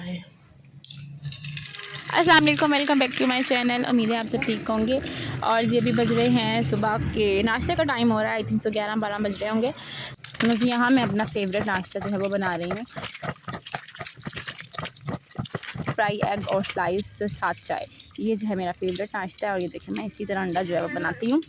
है। अस्सलाम वालेकुम, welcome back to my channel. उम्मीद है आप सब ठीक होंगे। और ये भी बज रहे हैं सुबह के नाश्ते का टाइम हो रहा है। आई थिंक तो 11-12 बज रहे होंगे। मुझे यहाँ मैं अपना फेवरेट नाश्ता जो है वो बना रही हूँ, फ्राई एग और स्लाइस साथ चाय। ये जो है मेरा फेवरेट नाश्ता है। और ये देखिए मैं इसी तरह अंडा जो है वो बनाती हूँ।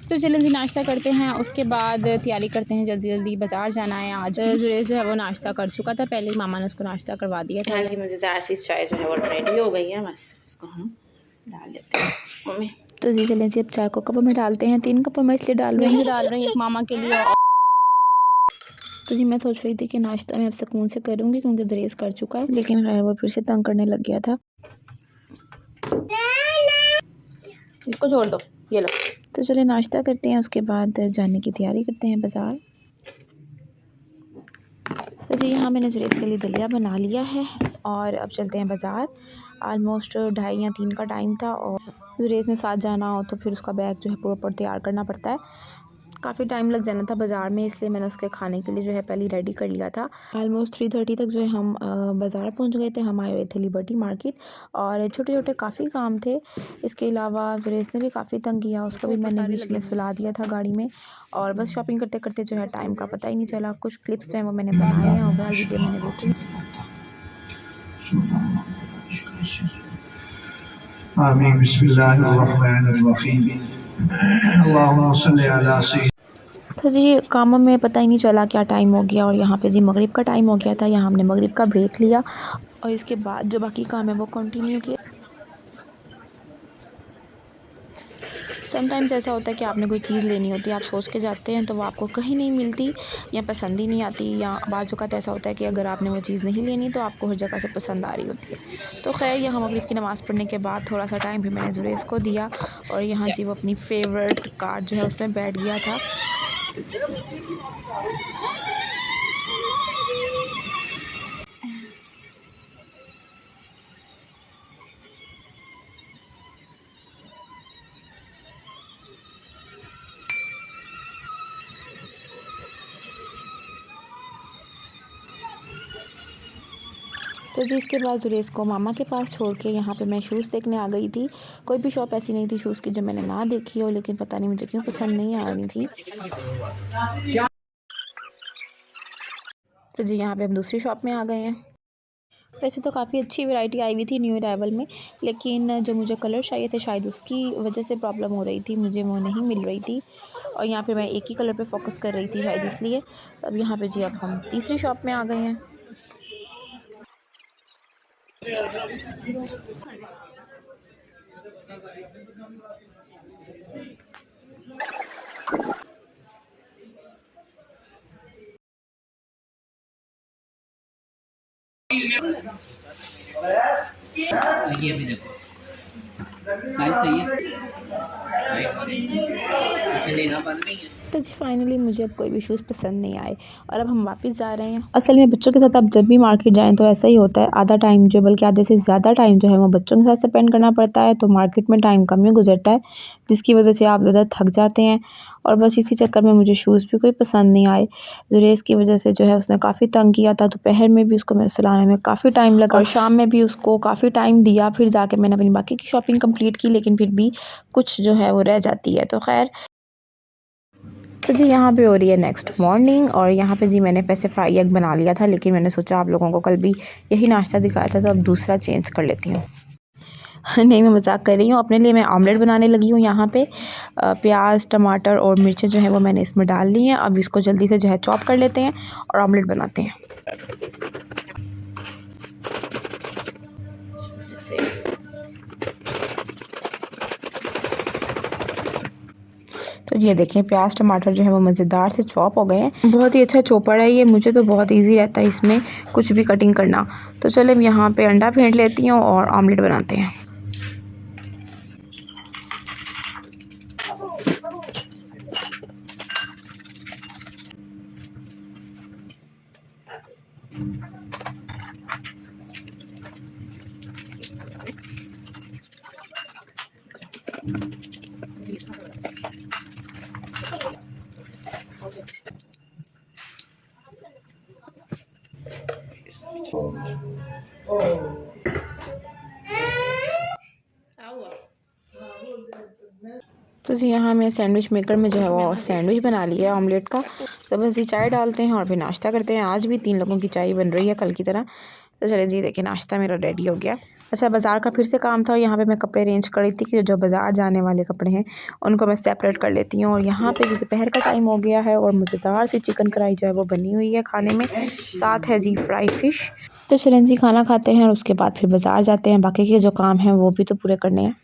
तो चलें जी नाश्ता करते हैं, उसके बाद तैयारी करते हैं। जल्दी जल्दी बाज़ार जाना है। आज जुरेश जो है वो नाश्ता कर चुका था पहले ही, मामा ने उसको नाश्ता करवा दिया था। हाँ जी, मज़ेदार सी चाय जो है वो रेडी हो गई है, बस इसको हम डाल लेते हैं मम्मी। तो जी चलें जी अब चाय को कपों में डालते हैं। 3 कपों में इसलिए डाल रही हूँ, एक मामा के लिए। तो जी मैं सोच रही थी कि नाश्ता मैं अब सुकून से करूँगी क्योंकि दरेज कर चुका है, लेकिन खैर वो फिर से तंग करने लग गया था। इसको छोड़ दो, ये लो। तो चलिए नाश्ता करते हैं, उसके बाद जाने की तैयारी करते हैं बाज़ार। तो जी यहाँ मैंने जुरेस के लिए दलिया बना लिया है और अब चलते हैं बाज़ार। आलमोस्ट 2:30 या 3 का टाइम था और जुरेस ने साथ जाना हो तो फिर उसका बैग जो है प्रॉपर तैयार करना पड़ता है। काफ़ी टाइम लग जाना था बाज़ार में, इसलिए मैंने उसके खाने के लिए जो है पहले रेडी कर लिया था। आलमोस्ट 3:30 तक जो है हम बाज़ार पहुंच गए थे। हम आए हुए थे लिबर्टी मार्केट और छोटे छोटे काफ़ी काम थे। इसके अलावा जुरेस ने भी काफ़ी तंग किया, उसको भी मैंने बीच में सुला दिया था गाड़ी में। और बस शॉपिंग करते करते जो है टाइम का पता ही नहीं चला। कुछ क्लिप्स जो हैं वो मैंने बनाए हैं, ओवरऑल वीडियो मैंने बिल्कुल आमीन। बिस्मिल्लाहिर्रहमानिर्रहीम। अल्लाहुम्मा सल्ली अला सय्यिद। तो जी कामों में पता ही नहीं चला क्या टाइम हो गया और यहाँ पे जी मगरिब का टाइम हो गया था। यहाँ हमने मगरिब का ब्रेक लिया और इसके बाद जो बाकी काम है वो कंटिन्यू किया। समटाइम्स ऐसा होता है कि आपने कोई चीज़ लेनी होती है, आप सोच के जाते हैं तो वो आपको कहीं नहीं मिलती या पसंद ही नहीं आती, या बाज़ औक़ात ऐसा होता है कि अगर आपने वो चीज़ नहीं लेनी तो आपको हर जगह से पसंद आ रही होती है। तो ख़ैर यहाँ मगरिब की नमाज़ पढ़ने के बाद थोड़ा सा टाइम भी मैंने जुरेस को दिया और यहाँ जी वो अपनी फ़ेवरेट कार जो है उसमें बैठ गया था। तो जी इसके बाद जुरेस को मामा के पास छोड़ के यहाँ पे मैं शूज़ देखने आ गई थी। कोई भी शॉप ऐसी नहीं थी शूज़ की जो मैंने ना देखी हो, लेकिन पता नहीं मुझे क्यों पसंद नहीं आ रही थी। तो जी यहाँ पे हम दूसरी शॉप में आ गए हैं। वैसे तो काफ़ी अच्छी वैरायटी आई हुई थी न्यू अराइवल में, लेकिन जो मुझे कलर चाहिए थे शायद उसकी वजह से प्रॉब्लम हो रही थी, मुझे वो नहीं मिल रही थी। और यहाँ पे मैं एक ही कलर पे फोकस कर रही थी शायद इसलिए। अब यहाँ पे जी अब हम तीसरी शॉप में आ गए हैं। ये भी देखो साइज सही है, अच्छा लेना बन नहीं है। तो जी फाइनली मुझे अब कोई भी शूज़ पसंद नहीं आए और अब हम वापस जा रहे हैं। असल में बच्चों के साथ आप जब भी मार्केट जाएं तो ऐसा ही होता है, आधा टाइम जो बल्कि आधे से ज़्यादा टाइम जो है वो बच्चों के साथ स्पेंड करना पड़ता है, तो मार्केट में टाइम कम ही गुजरता है, जिसकी वजह से आप ज़्यादा थक जाते हैं। और बस इसी चक्कर में मुझे शूज़ भी कोई पसंद नहीं आए। जुरेस की वजह से जो है उसने काफ़ी तंग किया था, दोपहर में भी उसको मेरे सुलाने में काफ़ी टाइम लगा और शाम में भी उसको काफ़ी टाइम दिया। फिर जाके मैंने अपनी बाकी की शॉपिंग कंप्लीट की, लेकिन फिर भी कुछ जो है वो रह जाती है। तो खैर तो जी यहाँ पे हो रही है नेक्स्ट मॉर्निंग और यहाँ पे जी मैंने वैसे फ्राई एग बना लिया था, लेकिन मैंने सोचा आप लोगों को कल भी यही नाश्ता दिखाया था तो अब दूसरा चेंज कर लेती हूँ। नहीं मैं मजाक कर रही हूँ, अपने लिए मैं ऑमलेट बनाने लगी हूँ। यहाँ पे प्याज टमाटर और मिर्चें जो है वो मैंने इसमें डाल ली हैं। अब इसको जल्दी से जो है चॉप कर लेते हैं और ऑमलेट बनाते हैं। तो ये देखें प्याज टमाटर जो है वो मज़ेदार से चॉप हो गए हैं। बहुत ही अच्छा चॉपर है ये, मुझे तो बहुत इजी रहता है इसमें कुछ भी कटिंग करना। तो चले मैं यहाँ पे अंडा फेंट लेती हूँ और ऑमलेट बनाते हैं। तो जी यहाँ मैं सैंडविच मेकर में जो है वो सैंडविच बना लिया है ऑमलेट का। तो बस ये चाय डालते हैं और फिर नाश्ता करते हैं। आज भी 3 लोगों की चाय बन रही है कल की तरह। तो चले जी देखिए नाश्ता मेरा रेडी हो गया। अच्छा बाज़ार का फिर से काम था और यहाँ पे मैं कपड़े अरेंज कर रही थी कि जो बाज़ार जाने वाले कपड़े हैं उनको मैं सेपरेट कर लेती हूँ। और यहाँ पे दोपहर का टाइम हो गया है और मज़ेदार सी चिकन कढ़ाई जो है वो बनी हुई है खाने में, साथ है जी फ्राई फ़िश। तो चलें जी खाना खाते हैं और उसके बाद फिर बाज़ार जाते हैं, बाकी के जो काम हैं वो भी तो पूरे करने हैं।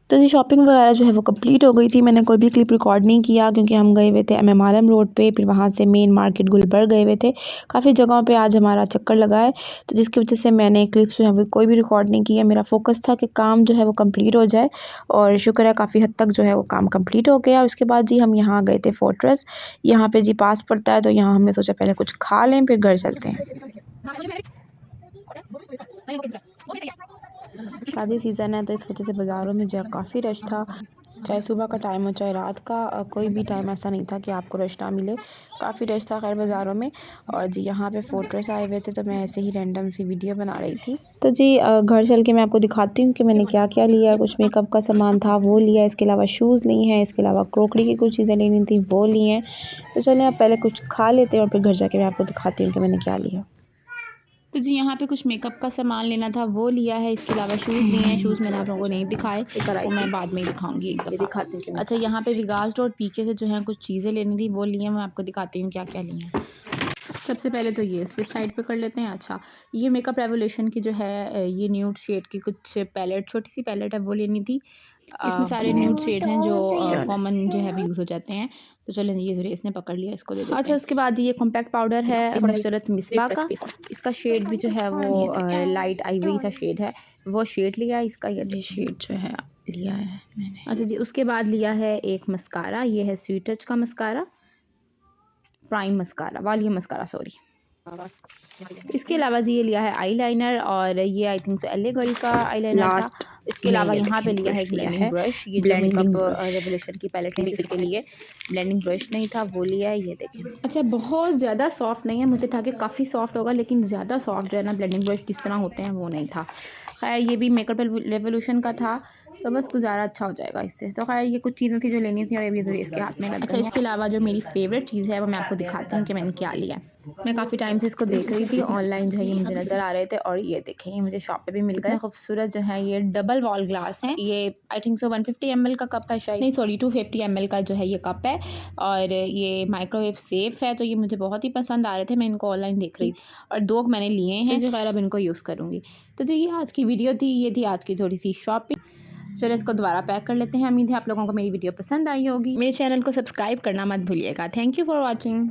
तो जी शॉपिंग वगैरह जो है वो कंप्लीट हो गई थी। मैंने कोई भी क्लिप रिकॉर्ड नहीं किया क्योंकि हम गए हुए थे MMRM रोड पे, फिर वहाँ से मेन मार्केट गुलबर्ग गए हुए थे। काफ़ी जगहों पे आज हमारा चक्कर लगा है, तो जिसकी वजह से मैंने क्लिप्स जो है वो कोई भी रिकॉर्ड नहीं किया। मेरा फोकस था कि काम जो है वो कंप्लीट हो जाए और शुक्र है काफ़ी हद तक जो है वो काम कंप्लीट हो गया। उसके बाद जी हम यहाँ गए थे फोर्ट्रेस, यहाँ पर जी पास पड़ता है, तो यहाँ हमने सोचा पहले कुछ खा लें फिर घर चलते हैं। शादी सीज़न है तो इस वजह से बाज़ारों में जो है काफ़ी रश था, चाहे सुबह का टाइम हो चाहे रात का, कोई भी टाइम ऐसा नहीं था कि आपको रश ना मिले। काफ़ी रश था खैर बाज़ारों में। और जी यहाँ पे फोर्ट्रेस आए हुए थे तो मैं ऐसे ही रैंडम सी वीडियो बना रही थी। तो जी घर चल के मैं आपको दिखाती हूँ कि मैंने क्या क्या लिया। कुछ मेकअप का सामान था वो लिया, इसके अलावा शूज़ ली हैं, इसके अलावा क्रॉकरी की कुछ चीज़ें लेनी थी वो ली हैं। तो चलें अब पहले कुछ खा लेते हैं और फिर घर जाके मैं आपको दिखाती हूँ कि मैंने क्या लिया। तो जी यहाँ पे कुछ मेकअप का सामान लेना था वो लिया है, इसके अलावा शूज़ लिए हैं। शूज़ मैंने आप लोगों को नहीं दिखाए, वो मैं बाद में ही दिखाऊंगी एक दफ़ा दिखाती हूँ। अच्छा यहाँ पे विगास डॉट पीके से जो है कुछ चीज़ें लेनी थी वो ली हैं, मैं आपको दिखाती हूँ क्या क्या ली हैं। सबसे पहले तो ये स्लिप साइड पे कर लेते हैं। अच्छा ये मेकअप रेवोल्यूशन की जो है ये न्यूड शेड की कुछ पैलेट, छोटी सी पैलेट है वो लेनी थी। इसमें सारे न्यूड शेड्स हैं जो कॉमन जो है यूज़ हो जाते हैं। तो चलें ये ज़रिए इसने पकड़ लिया, इसको दे देते हैं। अच्छा उसके बाद ये कॉम्पैक्ट पाउडर है नुसरत मिसबा का, इसका शेड भी जो है वो लाइट आइवरी सा शेड है, वो शेड लिया है इसका। ये शेड जो है लिया है मैंने। अच्छा जी उसके बाद लिया है एक मस्कारा, ये है स्वीट टच का mascara, prime mascara, volume mascara sorry. इसके अलावा जी ये लिया है आईलाइनर और ये I think so L a girl का आईलाइनर था। इसके अलावा यहाँ पे लिया है ब्लेंडिंग ब्रश, ये जो मेकअप रेवोल्यूशन की पैलेट है इसके लिए ब्लेंडिंग ब्रश नहीं था वो लिया है, ये देखें। अच्छा बहुत ज़्यादा सॉफ्ट नहीं है, मुझे था कि काफ़ी सॉफ्ट होगा लेकिन ज़्यादा सॉफ्ट जो है ना ब्लेंडिंग ब्रश जिस तरह होते हैं वो नहीं था। खैर ये भी मेकअप रेवोल्यूशन का था तो बस गुजारा अच्छा हो जाएगा इससे। तो खैर ये कुछ चीज़ें थी जो लेनी थी और अभी ज़रूर इसके हाथ में लग। अच्छा इसके अलावा जो मेरी फेवरेट चीज़ है वो मैं आपको दिखाती हूँ कि मैंने क्या लिया। मैं काफ़ी टाइम से इसको देख रही थी ऑनलाइन जो है ये मुझे नज़र आ रहे थे और ये देखें ये मुझे शॉप पे भी मिल गए। खूबसूरत जो है ये डबल वॉल ग्लास है, ये आई थिंक सो 150 ml का कप है शायद, नहीं सॉरी 250 ml का जो है ये कप है और ये माइक्रोवेव सेफ़ है। तो ये मुझे बहुत ही पसंद आ रहे थे, मैं इनको ऑनलाइन देख रही थी और 2 मैंने लिए हैं जो खैर अब इनको यूज़ करूँगी। तो ये आज की वीडियो थी, ये थी आज की थोड़ी सी शॉपिंग। चलो इसको दोबारा पैक कर लेते हैं। उम्मीद है आप लोगों को मेरी वीडियो पसंद आई होगी। मेरे चैनल को सब्सक्राइब करना मत भूलिएगा। Thank you for watching.